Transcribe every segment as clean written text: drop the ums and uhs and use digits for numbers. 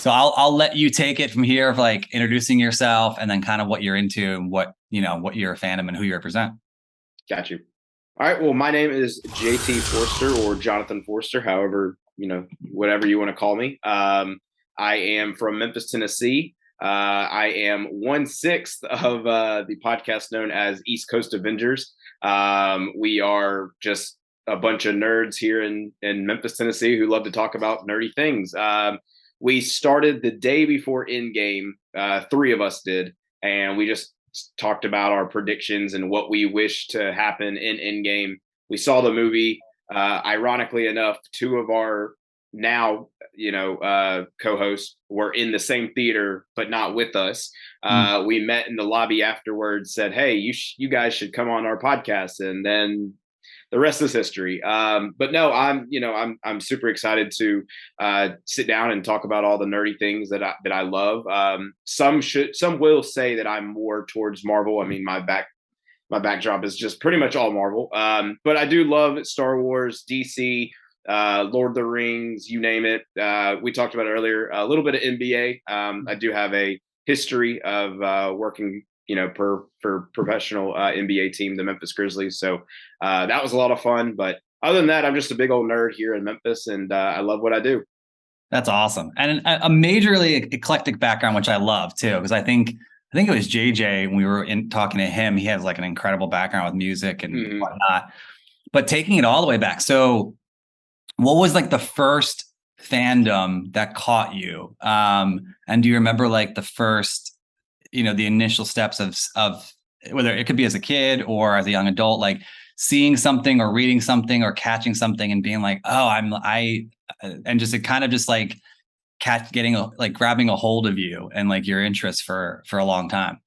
So I'll let you take it from here of like introducing yourself and then kind of what you're into and what you're a fan of and who you represent. Got you. All right. Well, my name is JT Forrester or Jonathan Forrester, however, whatever you want to call me. I am from Memphis, Tennessee. I am 1/6 of the podcast known as East Coast Avengers. We are just a bunch of nerds here in Memphis, Tennessee who love to talk about nerdy things. We started the day before Endgame, three of us did, and we just talked about our predictions and what we wish to happen in Endgame. We saw the movie. Ironically enough, two of our now co-hosts were in the same theater but not with us. We met in the lobby afterwards, said, hey, you guys should come on our podcast, and then the rest is history. But no, I'm super excited to sit down and talk about all the nerdy things that I love. Some will say that I'm more towards Marvel. I mean, my backdrop is just pretty much all Marvel. But I do love Star Wars, DC, Lord of the Rings, you name it. We talked about it earlier, a little bit of NBA. I do have a history of working for professional NBA team, the Memphis Grizzlies. So that was a lot of fun. But other than that, I'm just a big old nerd here in Memphis, and I love what I do. That's awesome. And a majorly eclectic background, which I love too, because I think it was JJ when we were talking to him. He has like an incredible background with music and whatnot. But taking it all the way back, so what was like the first fandom that caught you? And do you remember like the first, the initial steps of whether it could be as a kid or as a young adult, like seeing something or reading something or catching something and being like, oh, and just it kind of just like grabbing a hold of you and like your interest for a long time.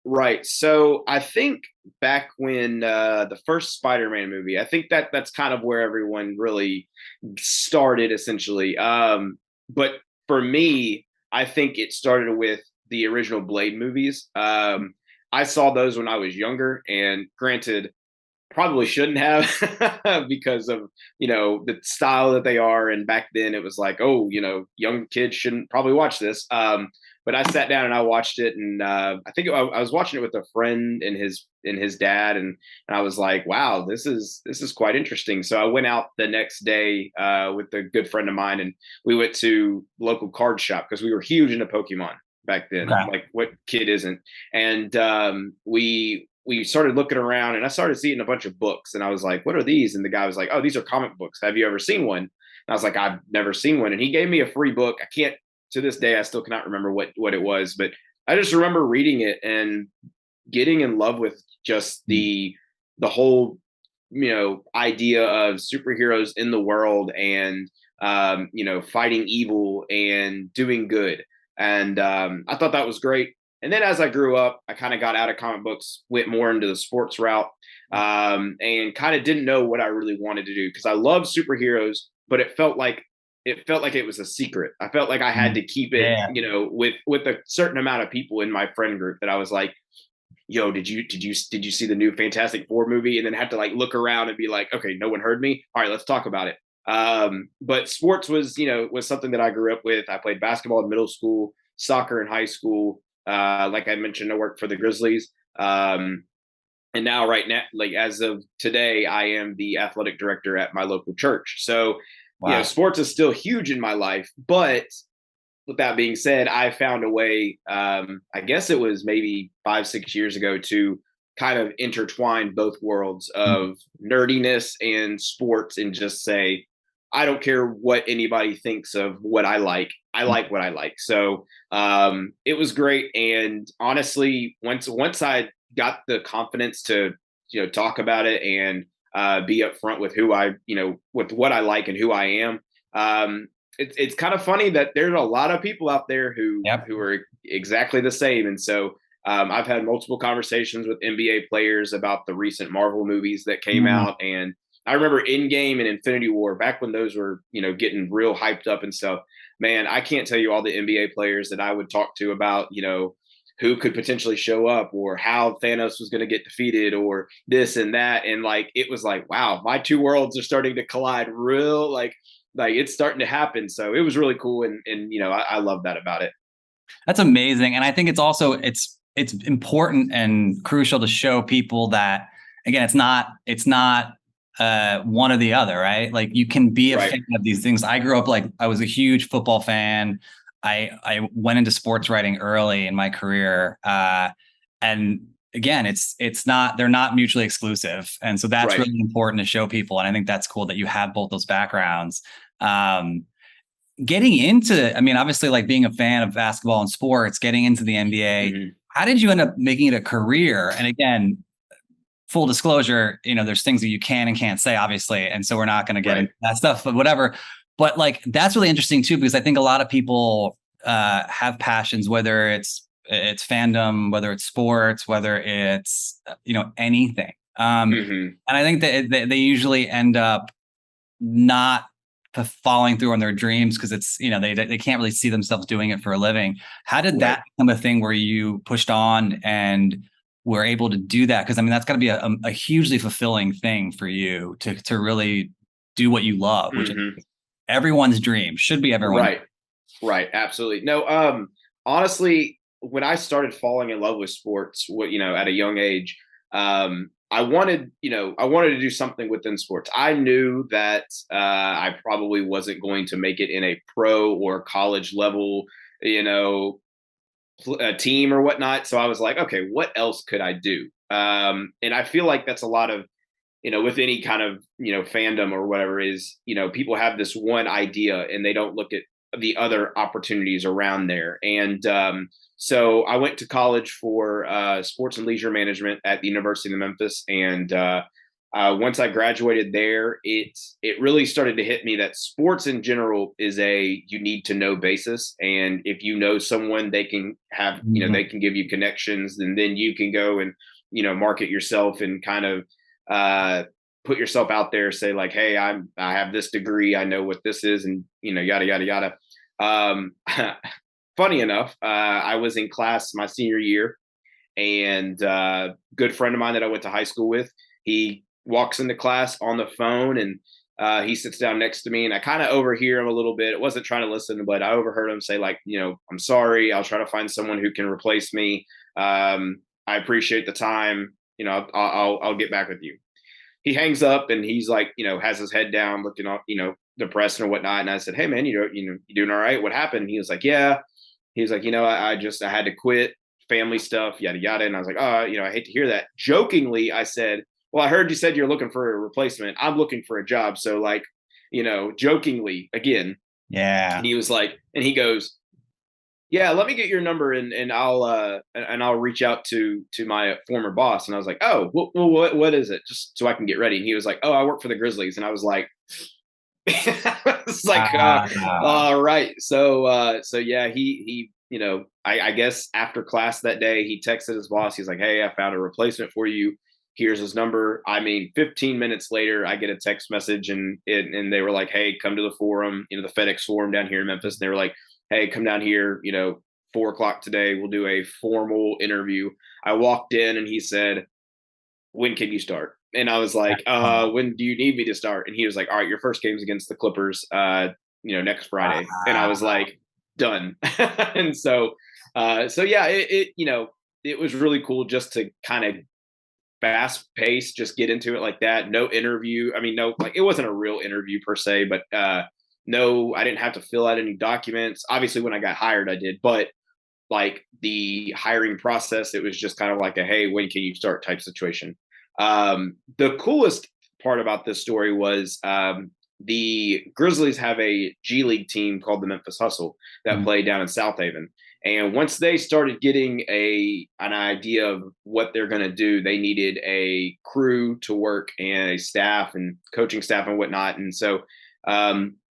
Right. So I think back when the first Spider-Man movie, I think that's kind of where everyone really started essentially. But for me, I think it started with the original Blade movies. I saw those when I was younger, and granted, probably shouldn't have because of the style that they are. And back then it was like, oh, young kids shouldn't probably watch this. But I sat down and I watched it, and I think I was watching it with a friend and his dad, and I was like, wow, this is quite interesting. So I went out the next day with a good friend of mine, and we went to local card shop because we were huge into Pokemon back then. Okay. Like, what kid isn't? And we started looking around, and I started seeing a bunch of books, and I was like, what are these? And the guy was like, oh, these are comic books. Have you ever seen one? And I was like, I've never seen one. And he gave me a free book. I can't, to this day, I still cannot remember what it was, but I just remember reading it and getting in love with just the whole, idea of superheroes in the world, and, fighting evil and doing good. And I thought that was great. And then as I grew up, I kind of got out of comic books, went more into the sports route, and kind of didn't know what I really wanted to do because I love superheroes, but it felt like it was a secret. I felt like I had to keep it, Yeah. with a certain amount of people in my friend group that I was like, yo, did you see the new Fantastic Four movie? And then have to like look around and be like, okay, no one heard me. All right, let's talk about it. But sports was something that I grew up with. I played basketball in middle school, soccer in high school. Like I mentioned, I worked for the Grizzlies. And now, right now, like as of today, I am the athletic director at my local church. So, Wow. sports is still huge in my life. But with that being said, I found a way, I guess it was maybe 5-6 years ago, to kind of intertwine both worlds of nerdiness and sports and just say, I don't care what anybody thinks of what I like. I like what I like. So it was great. And honestly, once I got the confidence to talk about it and be upfront with who with what I like and who I am, it's kind of funny that there's a lot of people out there who Yep. are exactly the same. And so I've had multiple conversations with NBA players about the recent Marvel movies that came out, and I remember Endgame and Infinity War back when those were, getting real hyped up and stuff. Man, I can't tell you all the NBA players that I would talk to about, who could potentially show up or how Thanos was going to get defeated or this and that. And like, it was like, wow, my two worlds are starting to collide real, like like it's starting to happen. So it was really cool. And I love that about it. That's amazing. And I think it's important and crucial to show people that, again, it's not one or the other, right? Like you can be a fan of these things. I grew up like I was a huge football fan. I went into sports writing early in my career. And again, they're not mutually exclusive. And so that's really important to show people. And I think that's cool that you have both those backgrounds. Getting into, I mean, obviously, like being a fan of basketball and sports, getting into the NBA, how did you end up making it a career? And again, full disclosure, there's things that you can and can't say, obviously. And so we're not going to get into that stuff, but whatever. But like, that's really interesting too, because I think a lot of people have passions, whether it's fandom, whether it's sports, whether it's, anything. And I think that they usually end up not following through on their dreams because it's they can't really see themselves doing it for a living. How did that become a thing where you pushed on and were able to do that? Because I mean that's got to be a hugely fulfilling thing for you to really do what you love, which is everyone's dream, should be everyone. Right, absolutely. No, honestly, when I started falling in love with sports, at a young age, I wanted to do something within sports. I knew that I probably wasn't going to make it in a pro or college level, team or whatnot. So I was like, okay, what else could I do? And I feel like that's a lot of, with any kind of, fandom or whatever is, people have this one idea and they don't look at the other opportunities around there. And so I went to college for sports and leisure management at the University of Memphis. And once I graduated there, it really started to hit me that sports in general is you need to know basis. And if you know someone, they can have, they can give you connections, and then you can go and, market yourself and kind of put yourself out there, say like, hey, I have this degree, I know what this is, and yada yada yada. Funny enough, I was in class my senior year, and a good friend of mine that I went to high school with, he walks into class on the phone, and he sits down next to me, and I kind of overhear him a little bit. I wasn't trying to listen, but I overheard him say like, I'm sorry, I'll try to find someone who can replace me. I appreciate the time. I'll get back with you. He hangs up and he's like, has his head down, looking up, depressed or whatnot. And I said, hey man, you doing all right? What happened? He was like, yeah. He was like, I had to quit, family stuff, yada, yada. And I was like, oh, I hate to hear that. Jokingly, I said, well, I heard you said you're looking for a replacement. I'm looking for a job. So like, jokingly again. Yeah. And he was like, and he goes, yeah, let me get your number and I'll reach out to my former boss. And I was like, oh, what is it? Just so I can get ready. And he was like, oh, I work for the Grizzlies. And I was like, it's like, all right. So yeah, he I guess after class that day, he texted his boss. He's like, hey, I found a replacement for you. Here's his number. I mean, 15 minutes later, I get a text message and they were like, hey, come to the forum, the FedEx forum down here in Memphis. And they were like, hey, come down here, 4:00 today. We'll do a formal interview. I walked in and he said, when can you start? And I was like, when do you need me to start? And he was like, all right, your first game's against the Clippers, next Friday. And I was like, done. And so yeah, it was really cool just to kind of fast pace, just get into it like that. No interview. I mean, no, like it wasn't a real interview per se, but no, I didn't have to fill out any documents. Obviously, when I got hired, I did, but like the hiring process, it was just kind of like a, hey, when can you start type situation. The coolest part about this story was the Grizzlies have a G League team called the Memphis Hustle that play down in South Haven. And once they started getting an idea of what they're going to do, they needed a crew to work and a staff and coaching staff and whatnot. And so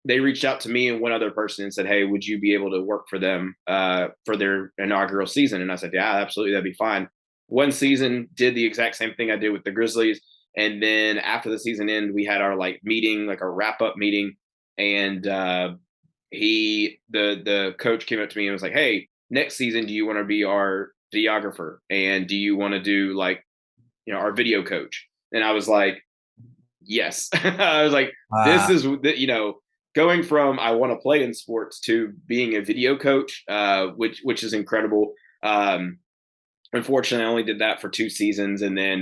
they reached out to me and one other person and said, hey, would you be able to work for them for their inaugural season? And I said, yeah, absolutely. That'd be fine. One season, did the exact same thing I did with the Grizzlies. And then after the season ended, we had our meeting, like a wrap up meeting. And the coach came up to me and was like, hey, next season, do you want to be our videographer? And do you want to do our video coach? And I was like, yes. I was like, this is, going from I want to play in sports to being a video coach, which is incredible. Unfortunately, I only did that for 2 seasons, and then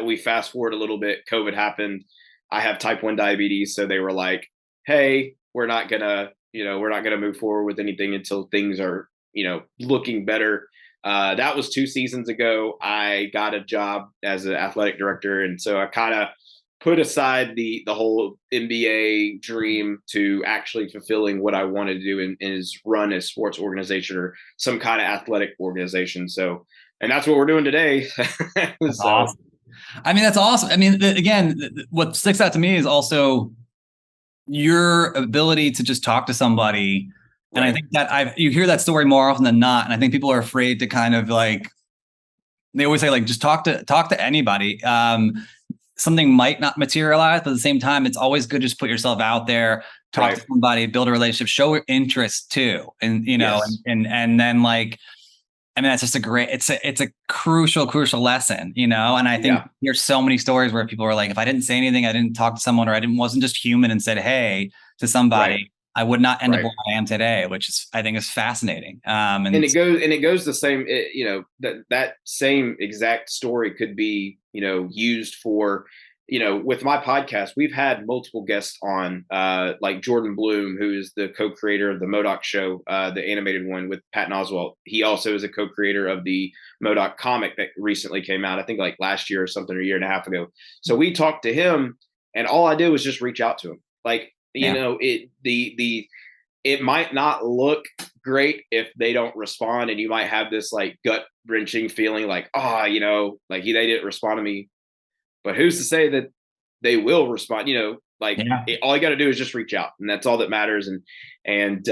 we fast forward a little bit. COVID happened. I have type 1 diabetes, so they were like, "Hey, we're not gonna move forward with anything until things are looking better." That was 2 seasons ago. I got a job as an athletic director, and so I kind of put aside the whole NBA dream to actually fulfilling what I wanted to do, and is run a sports organization or some kind of athletic organization. So, and that's what we're doing today. That's awesome. I mean, that's awesome. I mean, again, what sticks out to me is also your ability to just talk to somebody. And I think that you hear that story more often than not. And I think people are afraid to kind of like, they always say like, just talk to anybody. Something might not materialize, but at the same time, it's always good to just put yourself out there, talk to somebody, build a relationship, show your interest too. And, and then like, I mean, that's just it's a crucial lesson, and I think there's so many stories where people are like, if I didn't say anything, I didn't talk to someone, or wasn't just human and said, hey, to somebody, I would not end up where I am today, which I think is fascinating. And it goes the same, that same exact story could be, used for, with my podcast. We've had multiple guests on, like Jordan Bloom, who is the co-creator of the MODOK show, the animated one with Patton Oswalt. He also is a co-creator of the MODOK comic that recently came out, I think like last year or something, or a year and a half ago. So we talked to him, and all I did was just reach out to him. Like, it might not look great if they don't respond, and you might have this like gut wrenching feeling like, like they didn't respond to me. But who's to say that they will respond? All you got to do is just reach out, and that's all that matters. And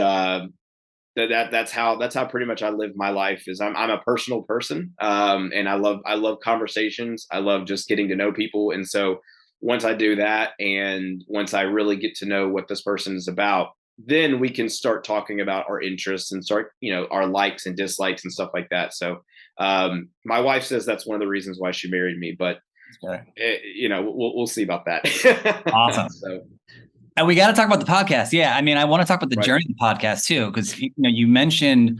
that's how pretty much I live my life. Is I'm a personal person, and I love conversations. I love just getting to know people, and so once I do that, and once I really get to know what this person is about, then we can start talking about our interests and start, our likes and dislikes and stuff like that. So my wife says that's one of the reasons why she married me, but we'll see about that. Awesome. And we got to talk about the podcast. Yeah. I mean, I want to talk about the journey of the podcast too, because, you mentioned,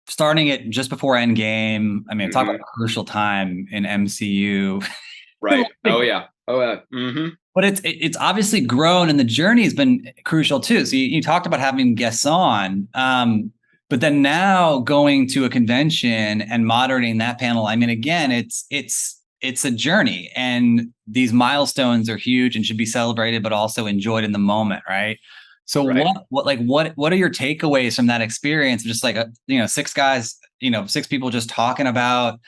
starting it just before Endgame. I mean, talk about a crucial time in MCU. Right. Oh yeah. Mm-hmm. But it's obviously grown, and the journey has been crucial too. So you talked about having guests on, but then now going to a convention and moderating that panel. I mean, again, it's a journey, and these milestones are huge and should be celebrated, but also enjoyed in the moment, right? So what are your takeaways from that experience? Just like six guys, 6 people just talking about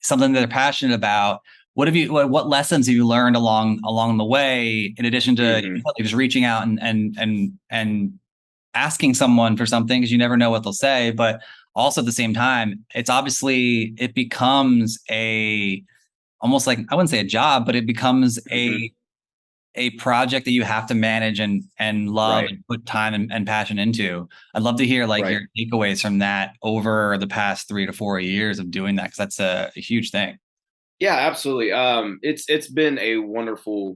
something that they're passionate about. What lessons have you learned along the way, in addition to just reaching out and asking someone for something, because you never know what they'll say, but also at the same time, it becomes almost like, I wouldn't say a job, but it becomes a project that you have to manage and love and put time and passion into. I'd love to hear your takeaways from that over the past 3 to 4 years of doing that, because that's a huge thing. Yeah, absolutely. It's been a wonderful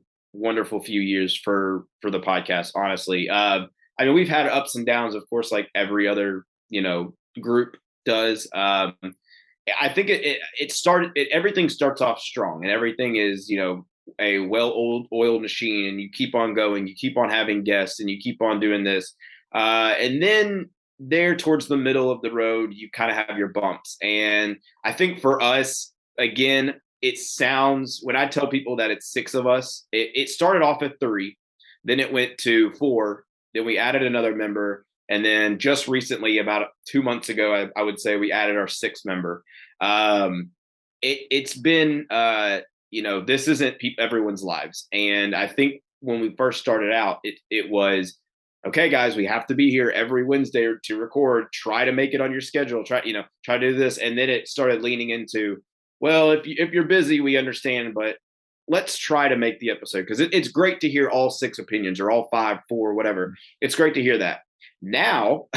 few years for the podcast, honestly. I mean, we've had ups and downs, of course, like every other, group does. I think everything starts off strong, and everything is, a well-oiled machine, and you keep on going, you keep on having guests, and you keep on doing this. And then there towards the middle of the road, you kind of have your bumps. And I think for us, again, it sounds, when I tell people that it's 6 of us, it started off at 3, then it went to 4, then we added another member, and then just recently, about 2 months ago, I would say we added our 6th member. It's been, this isn't everyone's lives, and I think when we first started out, it was, okay, guys, we have to be here every Wednesday to record. Try to make it on your schedule. Try to do this, and then it started leaning into, well, if you're busy, we understand, but let's try to make the episode, because it's great to hear all 6 opinions, or all 5, 4, whatever. It's great to hear that. Now,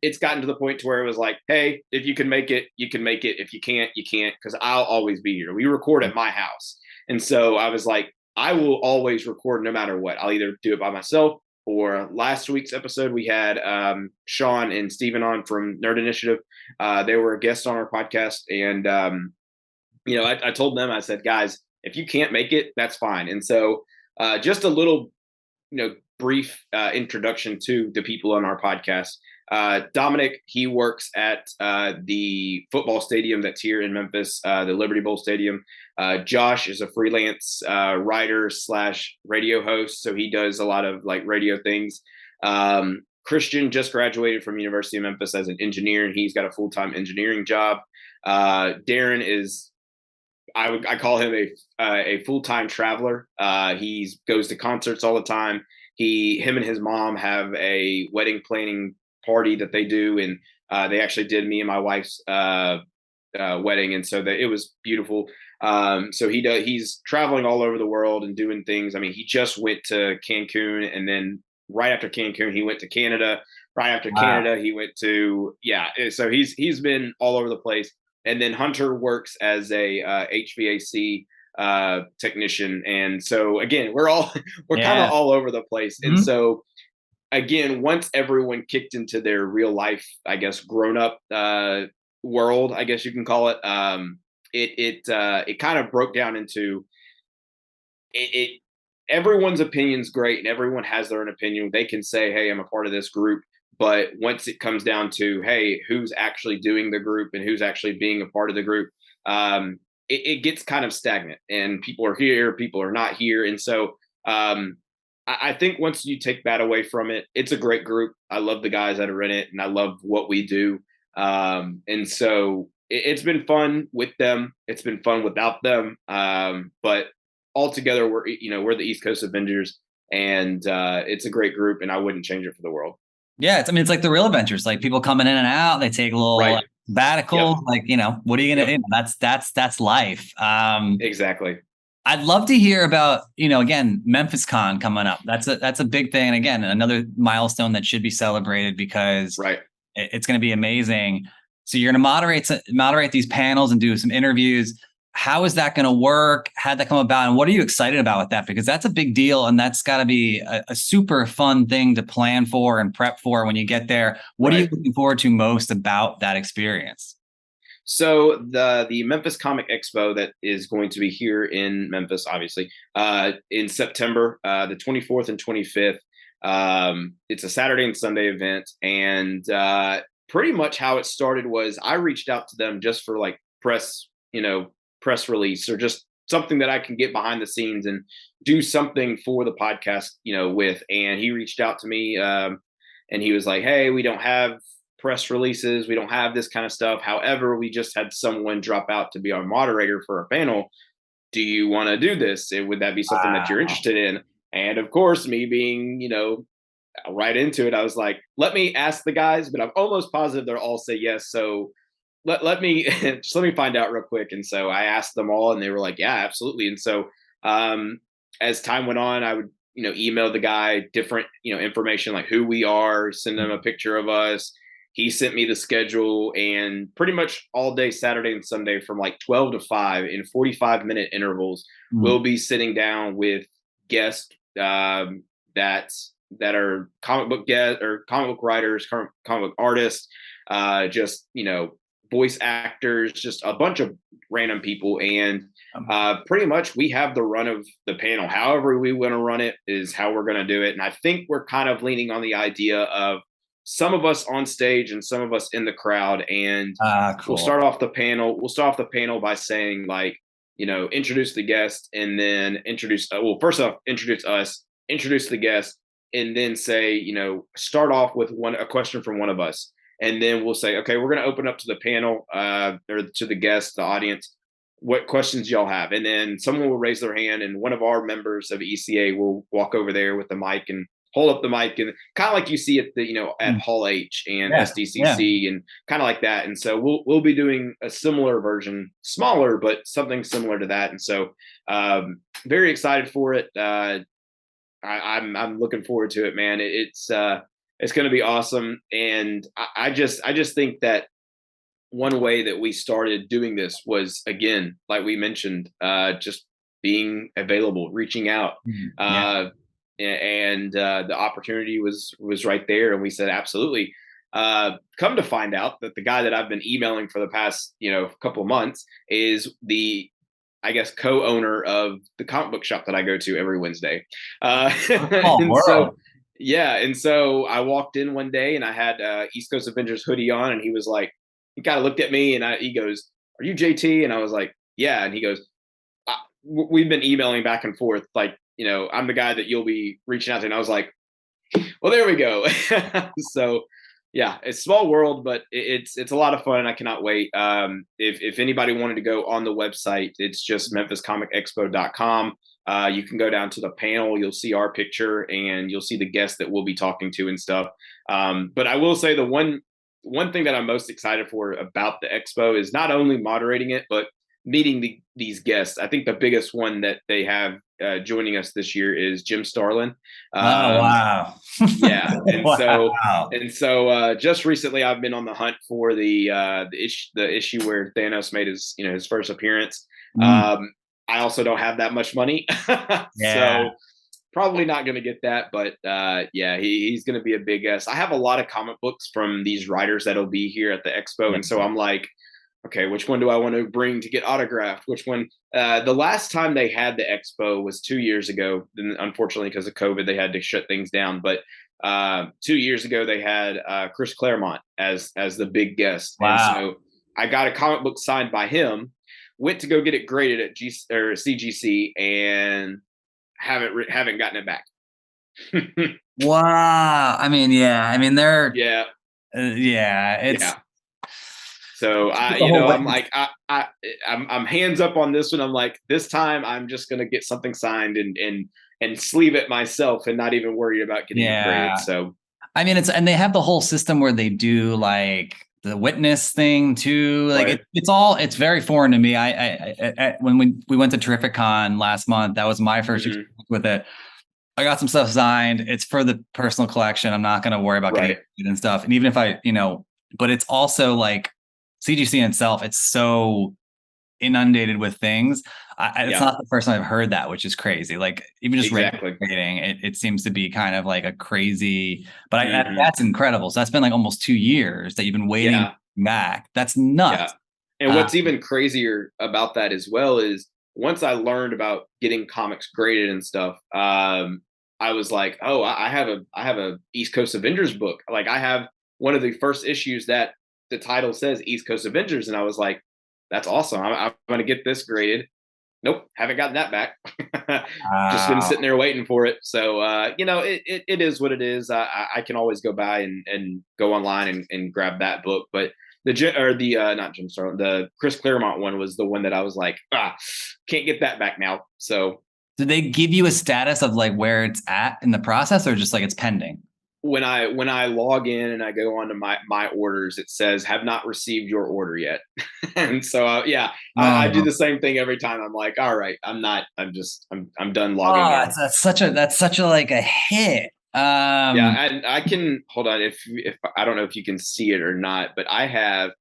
it's gotten to the point to where it was like, hey, if you can make it, you can make it. If you can't, you can't, because I'll always be here. We record at my house. And so I was like, I will always record no matter what. I'll either do it by myself, or last week's episode, we had Sean and Steven on from Nerd Initiative. They were a guest on our podcast. And, I told them, I said, guys, if you can't make it, that's fine. And so just a little, brief introduction to the people on our podcast. Dominic, he works at the football stadium that's here in Memphis, the Liberty Bowl Stadium. Josh is a freelance writer / radio host, so he does a lot of like radio things. Christian just graduated from University of Memphis as an engineer, and he's got a full-time engineering job. Darren is, I call him a full-time traveler. He goes to concerts all the time. Him and his mom have a wedding planning party that they do, and they actually did me and my wife's wedding, and so it was beautiful. So he's traveling all over the world and doing things. I mean, he just went to Cancun, and then right after Cancun, he went to Canada. Right after Canada, he went to So he's been all over the place. And then Hunter works as a HVAC technician, and so again, we're kind of all over the place. And so again, once everyone kicked into their real life, I guess, grown up world, I guess you can call it, it kind of broke down into it. Everyone's opinion's great, and everyone has their own opinion. They can say, hey, I'm a part of this group. But once it comes down to, hey, who's actually doing the group and who's actually being a part of the group, it gets kind of stagnant, and people are here, people are not here. And so I think once you take that away from it, it's a great group. I love the guys that are in it, and I love what we do. And so it's been fun with them. It's been fun without them. But altogether, we're the East Coast Avengers, and it's a great group, and I wouldn't change it for the world. Yeah, it's like the real Avengers, like people coming in and out. They take a little sabbatical, what are you gonna do? That's life. Exactly. I'd love to hear about, again, Memphis Con coming up. That's a big thing, and again, another milestone that should be celebrated, because it's going to be amazing. So you're going to moderate these panels and do some interviews. How is that going to work? How'd that come about? And what are you excited about with that? Because that's a big deal, and that's got to be a super fun thing to plan for and prep for when you get there. What are you looking forward to most about that experience? So the Memphis Comic Expo that is going to be here in Memphis, obviously, in September, the 24th and 25th. It's a Saturday and Sunday event, and pretty much how it started was I reached out to them just for like press release, or just something that I can get behind the scenes and do something for the podcast, with. And he reached out to me, and he was like, hey, we don't have press releases. We don't have this kind of stuff. However, we just had someone drop out to be our moderator for a panel. Do you want to do this? And would that be something that you're interested in? And of course, me being, right into it, I was like, let me ask the guys, but I'm almost positive they'll all say yes. So let me find out real quick. And so I asked them all, and they were like, yeah, absolutely. And so as time went on, I would, email the guy different, information, like who we are, send them a picture of us. He sent me the schedule, and pretty much all day Saturday and Sunday from like 12 to 5 in 45-minute intervals, we'll be sitting down with guests that are comic book guests or comic book writers, comic book artists, just, voice actors, just a bunch of random people. And pretty much we have the run of the panel. However we want to run it is how we're going to do it. And I think we're kind of leaning on the idea of some of us on stage and some of us in the crowd. And cool. We'll start off the panel by saying, like, introduce the guest, and then first off, introduce us, introduce the guest, and then say, start off with a question from one of us. And then we'll say, okay, we're going to open up to the panel, or to the guests, the audience, what questions y'all have. And then someone will raise their hand, and one of our members of ECA will walk over there with the mic and hold up the mic, and kind of like you see at the, at Hall H and SDCC and kind of like that. And so we'll be doing a similar version, smaller, but something similar to that. And so very excited for it. I'm looking forward to it, man. It's going to be awesome. And I just think that one way that we started doing this was, again, like we mentioned, just being available, reaching out. Yeah. And the opportunity was right there, and we said absolutely. Come to find out that the guy that I've been emailing for the past couple of months is the, I guess, co-owner of the comic book shop that I go to every Wednesday. Oh, And so world. yeah, and so I walked in one day and I had East Coast Avengers hoodie on, and he was like, he kind of looked at me and he goes, "Are you JT?" And I was like, "Yeah." And he goes, "We've been emailing back and forth, like, I'm the guy that you'll be reaching out to." And I was like, "Well, there we go." So yeah, it's small world, but it's a lot of fun. I cannot wait. If anybody wanted to go on the website, it's just memphiscomicexpo.com. You can go down to the panel. You'll see our picture and you'll see the guests that we'll be talking to and stuff. But I will say the one thing that I'm most excited for about the expo is not only moderating it, but meeting these guests. I think the biggest one that they have joining us this year is Jim Starlin. Oh, wow. Yeah, and Wow. so just recently I've been on the hunt for the issue where Thanos made his first appearance. Mm, I also don't have that much money, yeah. so probably not going to get that. But yeah, he's going to be a big guest. I have a lot of comic books from these writers that'll be here at the expo, and so I'm like, okay, which one do I want to bring to get autographed? Which one? The last time they had the expo was 2 years ago. And unfortunately, because of COVID, they had to shut things down. But 2 years ago, they had Chris Claremont as the big guest, and Wow. so I got a comic book signed by him. Went to go get it graded at CGC, and haven't gotten it back. Wow. I mean, yeah. I mean, Yeah, yeah, it's yeah. So the whole I'm witness. like, I'm hands up on this one. I'm like, this time I'm just gonna get something signed and sleeve it myself, and not even worried about getting it graded. Yeah. So I mean, and they have the whole system where they do like the witness thing too. Like right, it's very foreign to me. When we went to Terrificon last month, that was my first mm-hmm. experience with it. I got some stuff signed. It's for the personal collection. I'm not going to worry about getting Right, it and stuff. And even if but it's also like CGC in itself, it's so inundated with things. It's yeah, not the first time I've heard that, which is crazy. Like even just exactly. rating, it seems to be kind of like a crazy, but Mm-hmm. that's incredible. So that's been like almost 2 years that you've been waiting Yeah, back. That's yeah. nuts. And Uh, what's even crazier about that as well is once I learned about getting comics graded and stuff, I was like, oh, I have a East Coast Avengers book. Like I have one of the first issues that the title says East Coast Avengers, and I was like, that's awesome. I'm going to get this graded. Nope, haven't gotten that back. Just been wow. sitting there waiting for it. So it is what it is. I can always go by and go online and grab that book, but the not Jim Starlin, the Chris Claremont one was the one that I was like, can't get that back now. So Did they give you a status of like where it's at in the process, or just like it's pending? when I log in and I go onto my orders, it says have not received your order yet. And so yeah, I do Oh, the same thing every time. I'm like, all right, I'm done logging oh, in. that's such a like a hit. Yeah, and I can hold on if I don't know if you can see it or not, but I have,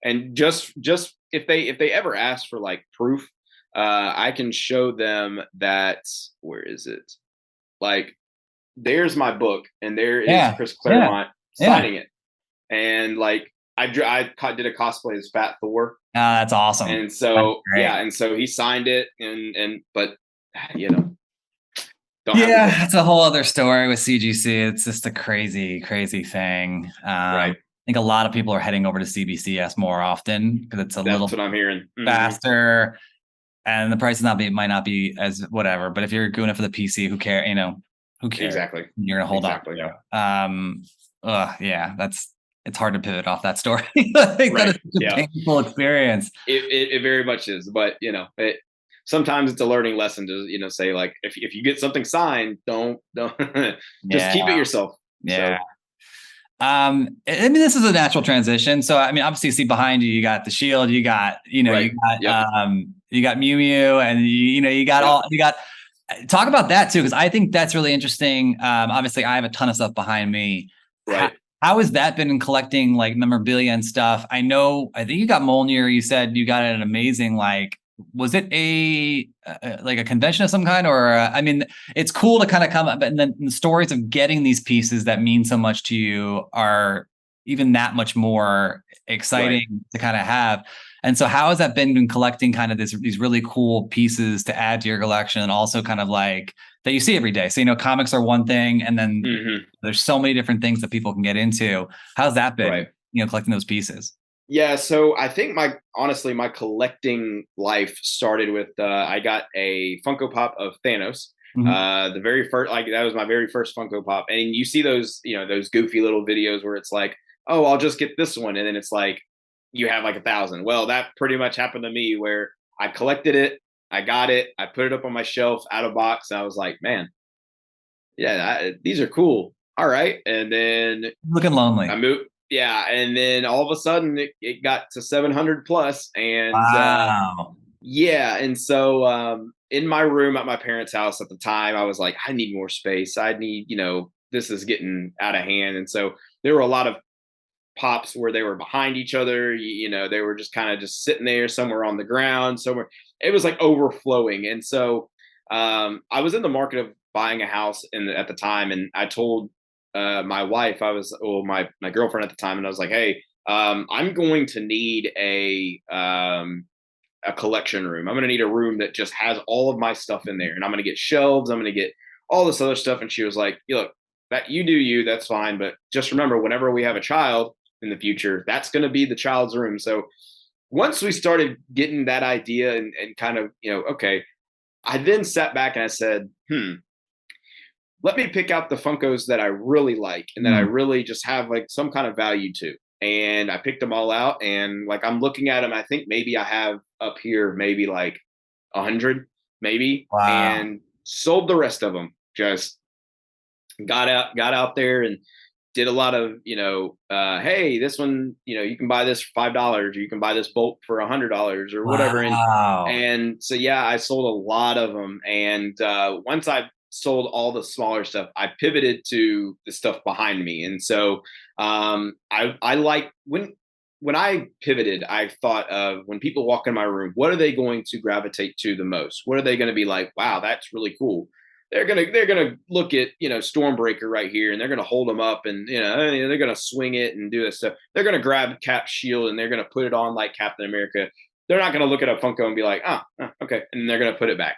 and just if they ever ask for like proof, I can show them that, where is it? Like there's my book, and there is Yeah, Chris yeah, Claremont yeah. signing it, and like did a cosplay as Fat Thor, That's awesome. and That's so yeah, great. and so he signed it, and but you know don't have the Yeah, book. that's a whole other story with CGC. It's just a crazy, crazy thing. I Right, think a lot of people are heading over to CBCS more often because it's a that's little what I'm hearing. faster, and the price might not be as whatever. But if you're doing it for the PC, who care? Who cares? Exactly, You're gonna hold on exactly. to. Yeah, it's hard to pivot off that story. I think that is Right, such a yeah. painful experience. It very much is, but sometimes it's a learning lesson to say like if you get something signed, don't just Yeah, keep it yourself. yeah. So I mean, this is a natural transition. So, I mean, obviously, you see behind you, you got the shield, right, yep, you got Mew Mew, and you got yep, talk about that too, because I think that's really interesting. Obviously, I have a ton of stuff behind me. How, right. how has that been in collecting like memorabilia and stuff? I think you got Molnir. You said you got an amazing like was it a like a convention of some kind, or I mean, it's cool to kind of come up, and then the stories of getting these pieces that mean so much to you are even that much more exciting to kind of have. And so how has that been in collecting kind of these really cool pieces to add to your collection, and also kind of like that you see every day? So, comics are one thing, and then there's so many different things that people can get into. How's that been, collecting those pieces? Yeah, so I think honestly my collecting life started with I got a Funko Pop of Thanos. The very first, like, that was my very first Funko Pop. And you see those, those goofy little videos where it's like, oh, I'll just get this one, and then it's like you have like 1,000. Well, that pretty much happened to me, where I collected it, I got it, I put it up on my shelf out of box, and I was like, man, yeah, these are cool. All right. And then looking lonely. I moved. Yeah. And then all of a sudden it got to 700 plus. And wow. Yeah. And so in my room at my parents' house at the time, I was like, I need more space. I need, this is getting out of hand. And so there were a lot of pops where they were behind each other. They were just kind of just sitting there somewhere on the ground, somewhere. It was like overflowing. And so I was in the market of buying a house at the time, and I told my wife, my girlfriend at the time, and I was like, hey, I'm going to need a collection room. I'm going to need a room that just has all of my stuff in there, and I'm going to get shelves. I'm going to get all this other stuff. And she was like, look, that you do you, that's fine, but just remember, whenever we have a child in the future, that's going to be the child's room. So once we started getting that idea and kind of, okay, I then sat back and I said, let me pick out the Funkos that I really like and that I really just have like some kind of value to. And I picked them all out, and like I'm looking at them, I think maybe I have up here maybe like 100, maybe, and sold the rest of them. Just got out there and did a lot of, hey, this one, you can buy this for $5, or you can buy this bolt for $100 or whatever. And so, yeah, I sold a lot of them. And once I sold all the smaller stuff, I pivoted to the stuff behind me. And so I like when I pivoted, I thought of, when people walk in my room, what are they going to gravitate to the most? What are they going to be like, wow, that's really cool? They're gonna look at, Stormbreaker right here, and they're gonna hold them up, and they're gonna swing it and do this stuff. They're gonna grab Cap's shield and they're gonna put it on like Captain America. They're not gonna look at a Funko and be like, okay, and they're gonna put it back.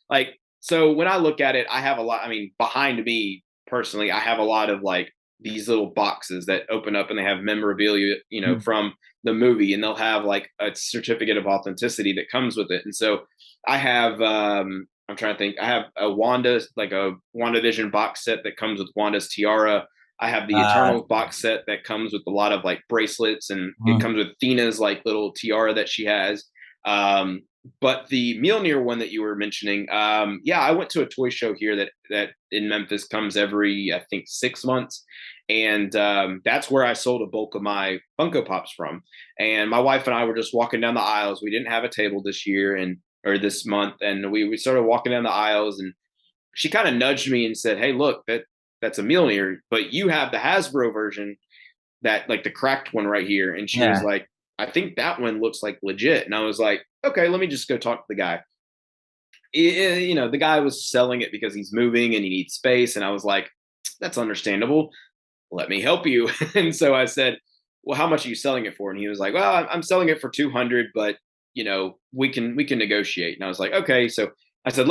Like, so when I look at it, I have a lot. I mean, behind me personally, I have a lot of like these little boxes that open up and they have memorabilia, from the movie, and they'll have like a certificate of authenticity that comes with it. And so I have I'm trying to think. I have a WandaVision box set that comes with Wanda's tiara. I have the Eternals box set that comes with a lot of like bracelets, and it comes with Thena's like little tiara that she has. But the Mjolnir one that you were mentioning, I went to a toy show here that in Memphis comes every, I think, 6 months. And that's where I sold a bulk of my Funko Pops from. And my wife and I were just walking down the aisles. We didn't have a table this year or this month. And we started walking down the aisles, and she kind of nudged me and said, hey, look, that's a Mjolnir, but you have the Hasbro version, that like the cracked one right here. And she was like, I think that one looks like legit. And I was like, okay, let me just go talk to the guy. The guy was selling it because he's moving and he needs space. And I was like, that's understandable. Let me help you. And so I said, well, how much are you selling it for? And he was like, well, I'm selling it for 200, but we can negotiate. And I was like, okay. So I said,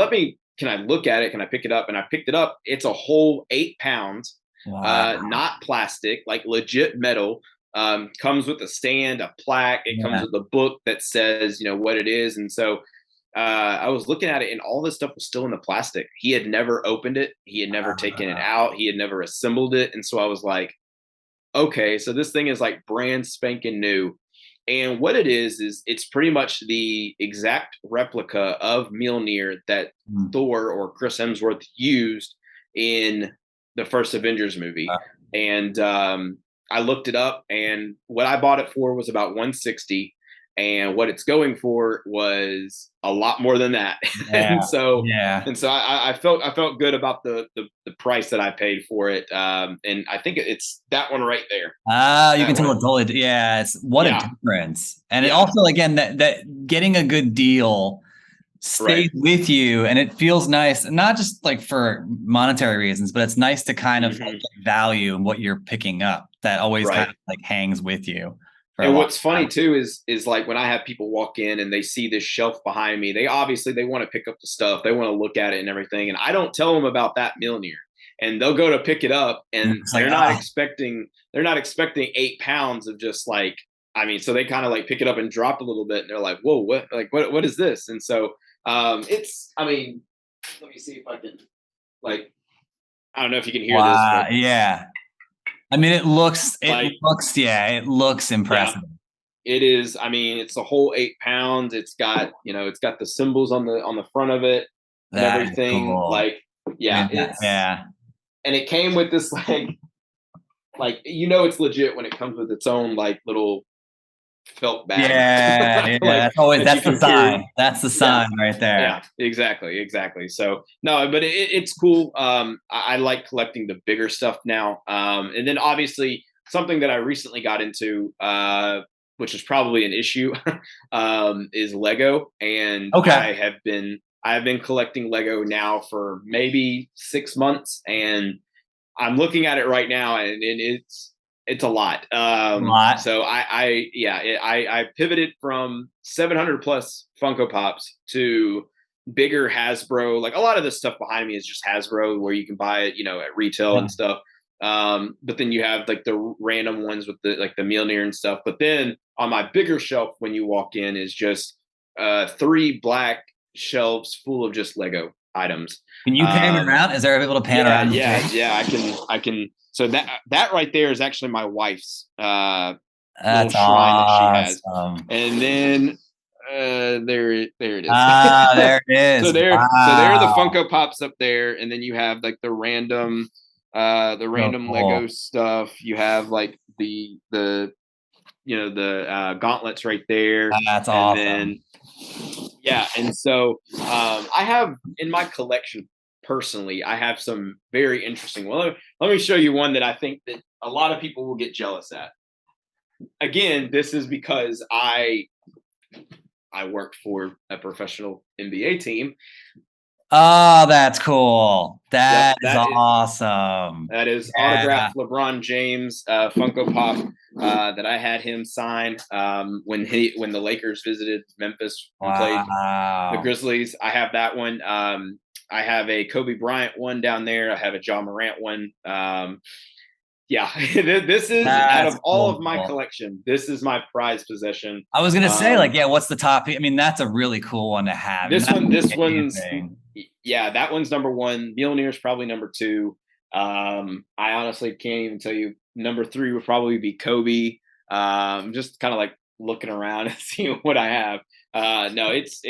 can I look at it? Can I pick it up? And I picked it up. It's a whole 8 pounds, not plastic, like legit metal. Comes with a stand, a plaque. It comes with a book that says, what it is. And so I was looking at it, and all this stuff was still in the plastic. He had never opened it. He had never taken it out. He had never assembled it. And so I was like, okay, so this thing is like brand spanking new. And what it is it's pretty much the exact replica of Mjolnir that Thor or Chris Hemsworth used in the first Avengers movie. And I looked it up, and what I bought it for was about 160. and what it's going for was a lot more than that. Yeah. Yeah. And so I felt good about the price that I paid for it. And I think it's that one right there. Ah, you can That tell one. it's totally, yeah, it's what a Yeah. difference. And it Yeah. also, again, that getting a good deal Right. stays with you, and it feels nice, not just like for monetary reasons, but it's nice to kind of like get value in what you're picking up. That always kind Right. of like hangs with you for a And long what's funny time. too is like when I have people walk in and they see this shelf behind me, they obviously they want to pick up the stuff, they want to look at it and everything, and I don't tell them about that Mjolnir, and they'll go to pick it up, And and it's like, ah, they're not expecting 8 pounds of just like, I mean, so they kind of like pick it up and drop a little bit, and they're like, whoa, what is this? And so it's, I mean, let me see if I can, like, I don't know if you can hear this, wow, but yeah. I mean, like, yeah, it looks yeah. impressive. It is. I mean, it's a whole 8 pounds. It's got, it's got the symbols on the front of it and That is everything. cool. Like, I yeah, mean, yeah. and it came with this like it's legit when it comes with its own like little felt bag, Yeah, yeah, like that's always, that you that's the can carry. sign. That's the Yeah, sign right there. yeah, exactly. So no, but it's cool. I like collecting the bigger stuff now. And then obviously something that I recently got into, which is probably an issue, is Lego. And Okay. I have been collecting Lego now for maybe 6 months, and I'm looking at it right now, and it's a lot. A lot. So I pivoted from 700 plus Funko Pops to bigger Hasbro. Like a lot of the stuff behind me is just Hasbro, where you can buy it, at retail Yeah. and stuff. But then you have like the random ones with the like the Mjolnir and stuff. But then on my bigger shelf, when you walk in, is just 3 black shelves full of just Lego items. Can you pan around? Is there able to pan around the page? Yeah. I can. So that right there is actually my wife's little That's shrine that she has, awesome. and then there it is. Ah, there it is. So there are the Wow. Funko Pops up there, and then you have like the So random Lego cool. stuff. You have like the gauntlets right there, That's and awesome. then yeah, and so I have in my collection personally, I have some very interesting. Well, let me show you one that I think that a lot of people will get jealous at. Again, this is because I worked for a professional NBA team. Oh, that's cool. Yep, That is awesome. that is Yeah. autographed LeBron James Funko Pop that I had him sign when the Lakers visited Memphis and played the Wow. Grizzlies. I have that one. I have a Kobe Bryant one down there. I have a John Morant one. Yeah, this is out That's of all of my cool. collection. This is my prized possession. I was gonna say, like, Um, yeah, what's the top? I mean, that's a really cool one to have. I mean, that's this one's amazing. yeah, that one's number one. Mjolnir is probably number two. I honestly can't even tell you. Number three would probably be Kobe. Just kind of like looking around and seeing what I have. No, it's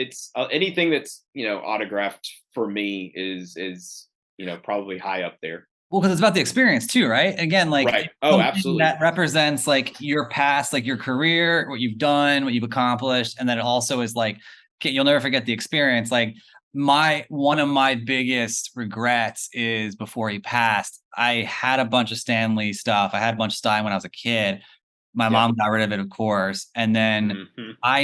anything that's autographed for me is probably high up there. Well, because it's about the experience too, right? Again, like Right. it's Oh, something absolutely. that represents like your past, like your career, what you've done, what you've accomplished, and then it also is like you'll never forget the experience. Like one of my biggest regrets is before he passed, I had a bunch of Stanley stuff. I had a bunch of Stein when I was a kid. My Yep. mom got rid of it, of course, and then Hmm. I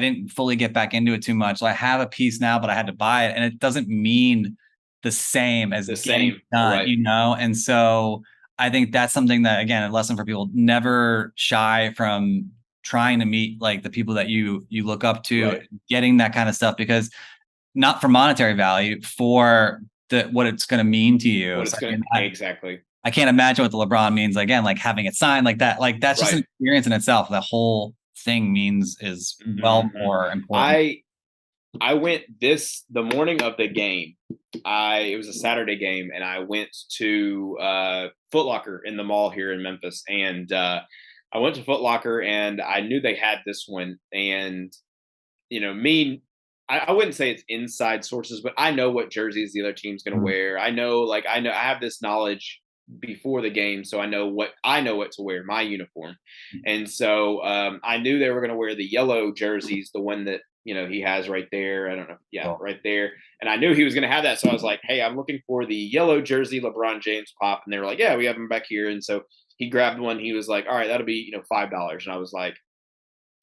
didn't fully get back into it too much. So I have a piece now, but I had to buy it, and it doesn't mean the same as The getting same. it done, Right. And so I think that's something that, again, a lesson for people: never shy from trying to meet like the people that you look up to, Right. getting that kind of stuff, because not for monetary value, for what it's going to mean to you. What So it's I gonna mean, exactly. I can't imagine what the LeBron means. Again, like having it signed like that, like that's just an Right. experience in itself. The whole thing is well Hmm. more important. I I went the morning of the game. It was a Saturday game, and I went to Foot Locker in the mall here in Memphis, and I went to Foot Locker, and I knew they had this one, and me. I wouldn't say it's inside sources, but I know what jerseys the other team's going to Mm. wear. I know I have this knowledge before the game, so I know what to wear, my uniform. And so I knew they were going to wear the yellow jerseys, the one that he has right there. I don't know, yeah, Cool. right there. And I knew he was going to have that, so I was like, "Hey, I'm looking for the yellow jersey LeBron James pop," and they were like, "Yeah, we have them back here." And so he grabbed one. He was like, "All right, that'll be $5," and I was like,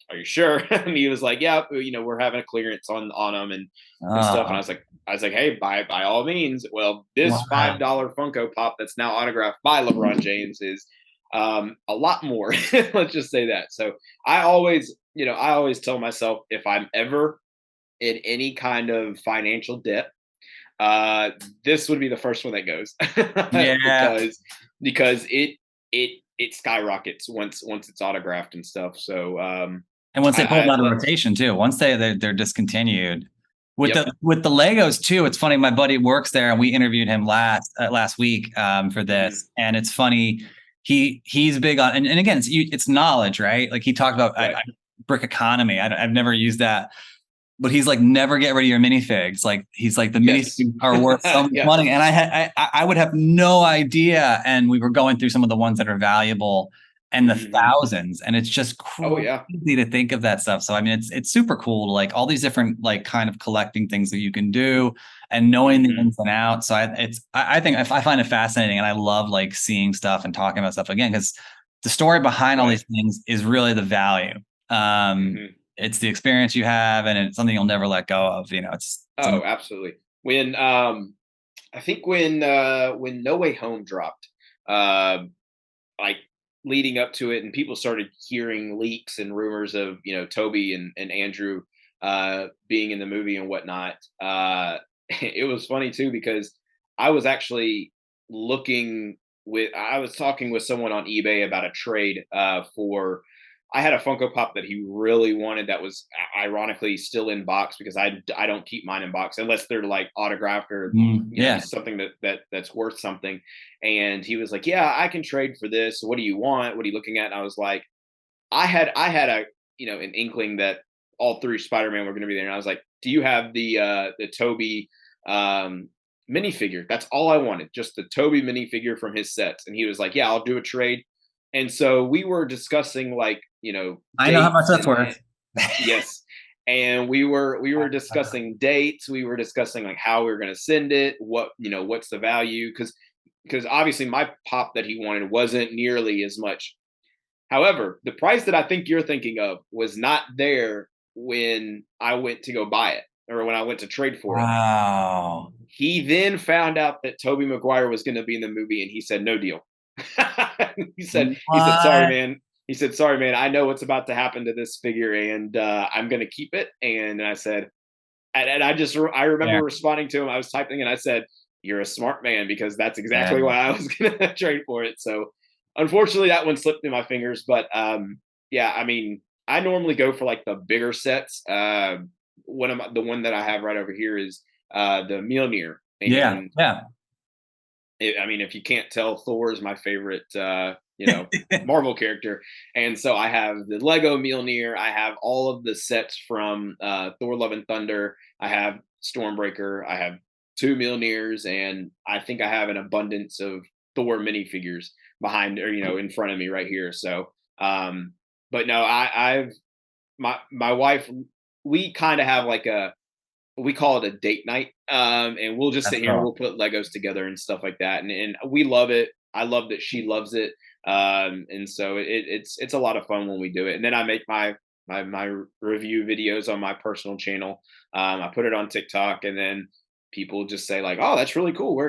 "Are you sure?" And he was like, "Yeah, we're having a clearance on them and stuff." And Oh, I was like, "Hey, by all means." Well, this wow. $5 Funko Pop that's now autographed by LeBron James is a lot more. Let's just say that. So I always tell myself, if I'm ever in any kind of financial debt, uh, this would be the first one that goes Yeah. because it skyrockets once it's autographed and stuff. So And once they pull them I out of let rotation too, once they're discontinued. With yep. the Legos too, it's funny. My buddy works there, and we interviewed him last week for Mhm. this. And it's funny. He's big on, and again, it's knowledge, right? Like he talked about Right. brick economy. I've never used that, but he's like, never get rid of your minifigs. Like he's like, the Yes. minifigs are worth so much Yeah. money, and I would have no idea. And we were going through some of the ones that are valuable and the Mhm. thousands, and it's just Oh yeah. crazy to think of that stuff. So I mean, it's super cool, like all these different like kind of collecting things that you can do and knowing the Mhm. ins and outs. So I think I find it fascinating, and I love like seeing stuff and talking about stuff again, because the story behind all Right. these things is really the value. Um, Mhm. it's the experience you have, and it's something you'll never let go of. It's Oh, absolutely. When I think when No Way Home dropped, uh, like leading up to it, and people started hearing leaks and rumors of Toby and Andrew being in the movie and whatnot. It was funny too, because I was actually I was talking with someone on eBay about a trade for. I had a Funko Pop that he really wanted that was ironically still in box, because I don't keep mine in box unless they're like autographed or yeah. something that's worth something. And he was like, "Yeah, I can trade for this. What do you want? What are you looking at?" And I was like, I had a an inkling that all three Spider-Man were going to be there, and I was like, "Do you have the Toby um, minifigure? That's all I wanted, just the Toby minifigure from his sets." And he was like, "Yeah, I'll do a trade." And so we were discussing like I know how much dates that's and worth. yes. And we were discussing dates. We were discussing like how we were going to send it. What's the value? Because obviously my pop that he wanted wasn't nearly as much. However, the price that I think you're thinking of was not there when I went to go buy it, or when I went to trade for it. Wow. He then found out that Toby Maguire was going to be in the movie, and he said, "No deal." he said, "Sorry, What? man." He said, "Sorry, man. I know what's about to happen to this figure, and I'm going to keep it." And I said, and I remember Yeah. responding to him. I was typing, and I said, "You're a smart man, because that's Yeah. exactly why I was going to trade for it." So, unfortunately, that one slipped through my fingers. But yeah, I mean, I normally go for like the bigger sets. The one that I have right over here is the Mjolnir, Yeah. and Yeah. I mean, if you can't tell, Thor is my favorite, Marvel character, and so I have the Lego Mjolnir. I have all of the sets from Thor: Love and Thunder. I have Stormbreaker. I have two Mjolnirs, and I think I have an abundance of Thor minifigures behind, or in front of me right here. So, but no, I've my wife. We kind of have like we call it a date night, and we'll just That's sit here and cool. we'll put Legos together and stuff like that, and we love it. I love that she loves it, and so it's a lot of fun when we do it. And then I make my review videos on my personal channel. I put it on TikTok, and then people just say like, "Oh, that's really cool."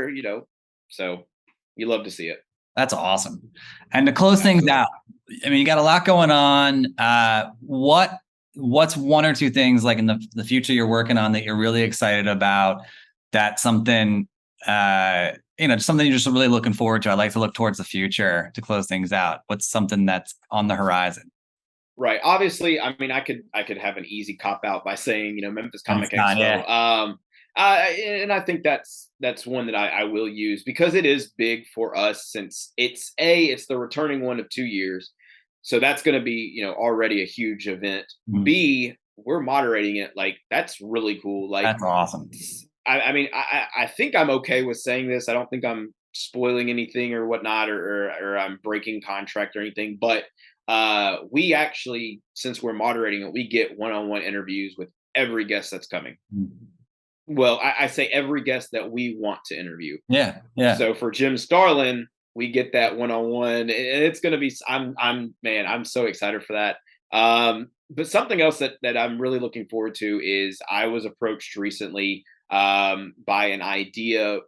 So you love to see it. That's awesome. And to close things Absolutely. out, I mean, you got a lot going on. What's one or two things like in the future you're working on that you're really excited about? That something something you're just really looking forward to. I like to look towards the future to close things out. What's something that's on the horizon? Right. Obviously, I mean, I could have an easy cop out by saying, Memphis Comic Yeah. Expo. And I think that's one that I will use, because it is big for us, since it's the returning one of 2 years, so that's going to be already a huge event. Mhm. B, we're moderating it, like that's really cool. Like That's awesome. I mean, I think I'm okay with saying this. I don't think I'm spoiling anything or whatnot, or I'm breaking contract or anything. But we actually, since we're moderating it, we get one-on-one interviews with every guest that's coming. Well, I say every guest that we want to interview. Yeah, yeah. So for Jim Starlin, we get that one-on-one, and it's going to be. I'm so excited for that. But something else that I'm really looking forward to is I was approached recently by an idea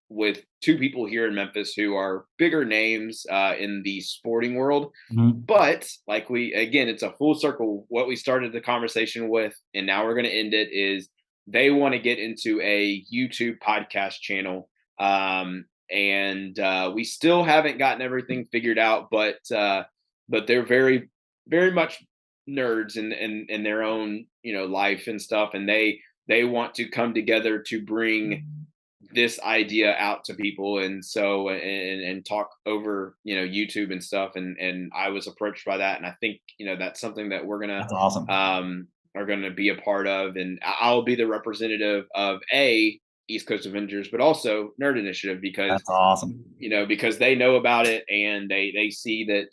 with two people here in Memphis who are bigger names in the sporting world. But like it's a full circle. What we started the conversation with, and now we're going to end it, is they want to get into a YouTube podcast channel. And we still haven't gotten everything figured out, but they're very, very much nerds in their own, life and stuff. And they want to come together to bring this idea out to people, and so and talk over YouTube and stuff, and I was approached by that, and I think that's something that That's awesome. are gonna be a part of, and I'll be the representative of East Coast Avengers, but also Nerd Initiative, because that's awesome. Because they know about it, and they see that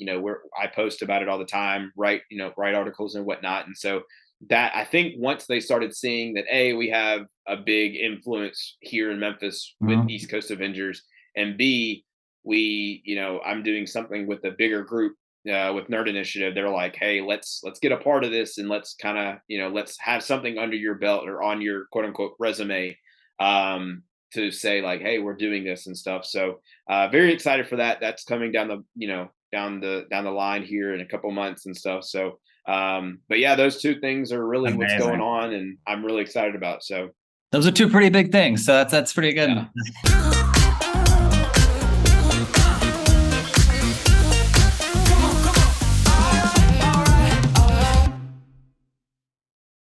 I post about it all the time, write articles and whatnot, and so that I think once they started seeing that we have a big influence here in Memphis with East Coast Avengers, and B, I'm doing something with a bigger group with Nerd Initiative, they're like, hey, let's get a part of this, and let's kind of let's have something under your belt or on your quote unquote resume to say like, hey, we're doing this and stuff. So very excited for that. That's coming down the line here in a couple months and stuff. So but yeah, those two things are really what's going on, and I'm really excited about. So those are two pretty big things. So that's pretty good. Yeah.